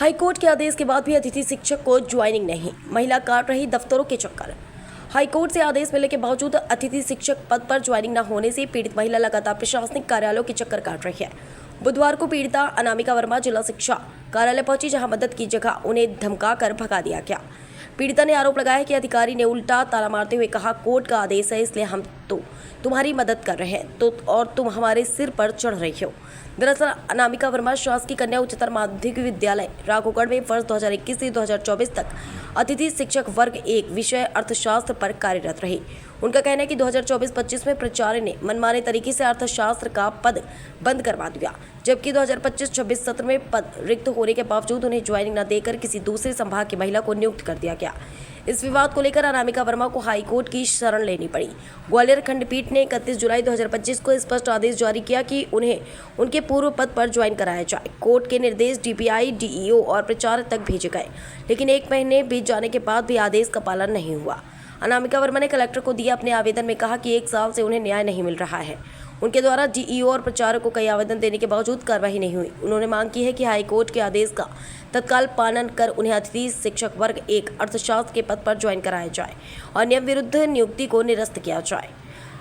High court के आदेश के बाद भी अतिथि शिक्षक को ज्वाइनिंग नहीं, महिला काट रही दफ्तरों के चक्कर। हाईकोर्ट से आदेश मिलने के बावजूद अतिथि शिक्षक पद पर ज्वाइनिंग न होने से पीड़ित महिला लगातार प्रशासनिक कार्यालयों के चक्कर काट रही है। बुधवार को पीड़िता अनामिका वर्मा जिला शिक्षा कार्यालय पहुंची, जहां मदद की जगह उन्हें धमकाकर भगा दिया गया। पीड़िता ने आरोप लगाया कि अधिकारी ने उल्टा ताला मारते हुए कहा, कोर्ट का आदेश है इसलिए हम तो तुम्हारी मदद कर रहे हैं तो और तुम हमारे सिर पर चढ़ रही हो। दरअसल अनामिका वर्मा शासकीय कन्या उच्चतर माध्यमिक विद्यालय राघोगढ़ में वर्ष 2021 से 2024 तक अतिथि शिक्षक वर्ग 1 विषय अर्थशास्त्र पर कार्यरत रही। उनका कहना है कि 2024-25 में प्राचार्य ने मनमाने तरीके से अर्थशास्त्र का पद बंद करवा दिया, जबकि 2025-26 सत्र में पद रिक्त होने के बावजूद उन्हें ज्वाइनिंग न देकर किसी दूसरे संभाग की महिला को नियुक्त कर दिया गया। इस विवाद को लेकर अनामिका वर्मा को हाईकोर्ट की शरण लेनी पड़ी। ग्वालियर खंडपीठ ने 31 जुलाई 2025 को स्पष्ट आदेश जारी किया कि उन्हें उनके पूर्व पद पर ज्वाइन कराया जाए। कोर्ट के निर्देश डीपीआई, डीईओ और प्राचार्य तक भेजे गए, लेकिन 1 महीने बीत जाने के बाद भी आदेश का पालन नहीं हुआ। अनामिका वर्मा ने कलेक्टर को दिए अपने आवेदन में कहा कि 1 साल से उन्हें न्याय नहीं मिल रहा है। उनके द्वारा डीईओ और प्राचार्य को कई आवेदन देने के बावजूद कार्रवाई नहीं हुई। उन्होंने मांग की है कि हाईकोर्ट के आदेश का तत्काल पालन कर उन्हें अतिथि शिक्षक वर्ग 1 अर्थशास्त्र के पद पर ज्वाइन कराया जाए और नियम विरुद्ध नियुक्ति को निरस्त किया जाए।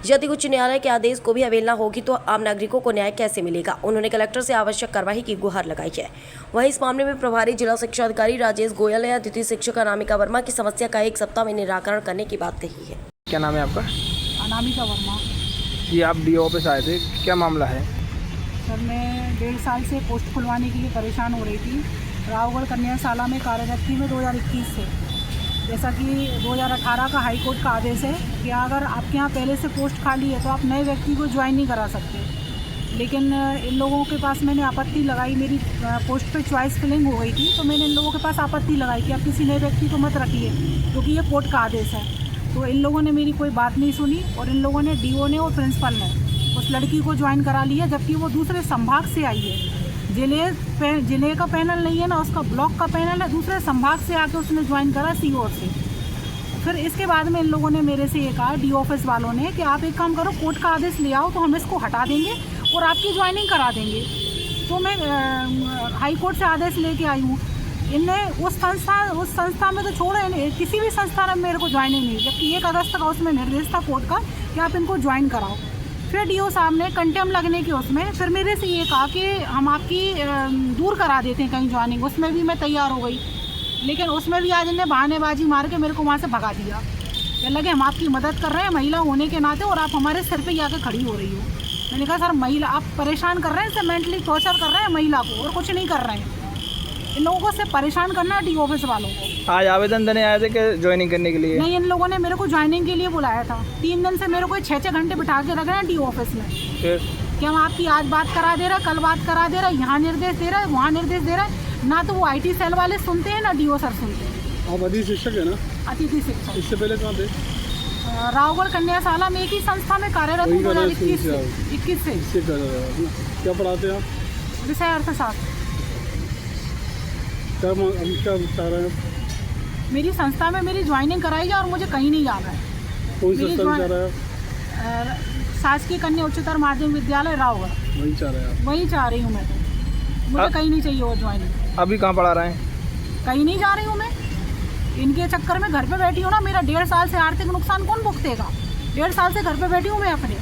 यदि उच्च न्यायालय के आदेश को भी अवहेलना होगी तो आम नागरिकों को न्याय कैसे मिलेगा। उन्होंने कलेक्टर से आवश्यक कार्रवाई की गुहार लगाई है। वहीं इस मामले में प्रभारी जिला शिक्षा अधिकारी राजेश गोयल ने अतिथि शिक्षक अनामिका वर्मा की समस्या का 1 सप्ताह में निराकरण करने की बात कही है। क्या नाम है आपका? अनामिका वर्मा। जी, आप डीओ ऑफिस आए थे, क्या मामला है? सर, मैं 1.5 साल से पोस्ट खुलवाने के लिए परेशान हो रही थी। राघोगढ़ कन्याशाला में कार्यरत थी मैं 2021 से। जैसा कि 2018 का हाईकोर्ट का आदेश है कि अगर आपके यहाँ पहले से पोस्ट खाली है तो आप नए व्यक्ति को ज्वाइन नहीं करा सकते। लेकिन इन लोगों के पास मैंने आपत्ति लगाई, मेरी पोस्ट पे चॉइस फिलिंग हो गई थी, तो मैंने इन लोगों के पास आपत्ति लगाई कि आप किसी नए व्यक्ति को मत रखिए क्योंकि ये कोर्ट का आदेश है। तो इन लोगों ने मेरी कोई बात नहीं सुनी और इन लोगों ने डीओ ने और प्रिंसिपल ने उस लड़की को ज्वाइन करा लिया, जबकि वो दूसरे संभाग से आई है। जिले का पैनल नहीं है ना, उसका ब्लॉक का पैनल है, दूसरे संभाग से आके उसने ज्वाइन करा सीओ से। फिर इसके बाद में इन लोगों ने मेरे से ये कहा, डी ऑफिस वालों ने, कि आप एक काम करो, कोर्ट का आदेश ले आओ तो हम इसको हटा देंगे और आपकी ज्वाइनिंग करा देंगे। तो मैं हाई कोर्ट से आदेश लेके आई हूँ। इनने उस संस्था में तो छोड़े, किसी भी संस्था में मेरे को ज्वाइनिंग नहीं, जबकि 1 अगस्त का उसमें निर्देश था कोर्ट का कि आप इनको ज्वाइन कराओ। फिर डीओ साहब ने कंटेम लगने की उसमें फिर मेरे से ये कहा कि हम आपकी दूर करा देते हैं कहीं ज्वाइनिंग। उसमें भी मैं तैयार हो गई, लेकिन उसमें भी आज इन्हें बहानेबाजी मार के मेरे को वहाँ से भगा दिया। कह लगे हम आपकी मदद कर रहे हैं महिला होने के नाते और आप हमारे सिर पे आके खड़ी हो रही हो। मैंने कहा सर, महिला आप परेशान कर रहे हैं, इससे मेंटली टॉर्चर कर रहे हैं महिला को और कुछ नहीं कर रहे हैं। इन लोगों को सिर्फ परेशान करना है डी ऑफिस वालों को। आज आवेदन देने आए थे कि ज्वाइनिंग करने के लिए? नहीं, इन लोगों ने मेरे को ज्वाइनिंग के लिए बुलाया था। 3 दिन से मेरे को 6-6 घंटे बिठा के रख रहे हैं डी ऑफिस में कि हम आपकी आज बात करा दे रहे हैं, कल बात करा दे रहे हैं, यहाँ निर्देश दे रहे हैं, वहाँ निर्देश दे रहे हैं। ना तो वो IT सेल वाले सुनते हैं ना डीओ सर सुनते हैं। आप अतिथि शिक्षक है ना? अतिथि शिक्षक। इससे पहले कहाँ थे? राघोगढ़ कन्याशाला में एक ही संस्था में कार्यरत हूँ 2021 से। क्या पढ़ाते हैं आप? विषय अर्थशास्त्र। क्या चाह रहे हैं? मेरी संस्था में मेरी ज्वाइनिंग कराई जाए और मुझे कहीं नहीं जाना है। कौन सी संस्था में चाह रहे हैं? शासकीय कन्या उच्चतर माध्यमिक विद्यालय राघोगढ़। वहीं चाह रहे हैं आप? वहीं चाह रही हूँ मैं तो। मुझे कहीं नहीं चाहिए वो ज्वाइनिंग। अभी कहाँ पढ़ा रहे हैं? कहीं नहीं जा रही हूँ मैं। इनके चक्कर में घर पे बैठी हूँ ना। मेरा 1.5 साल से आर्थिक नुकसान कौन भुगतेगा? 1.5 साल से घर पे बैठी हूँ मैं अपने।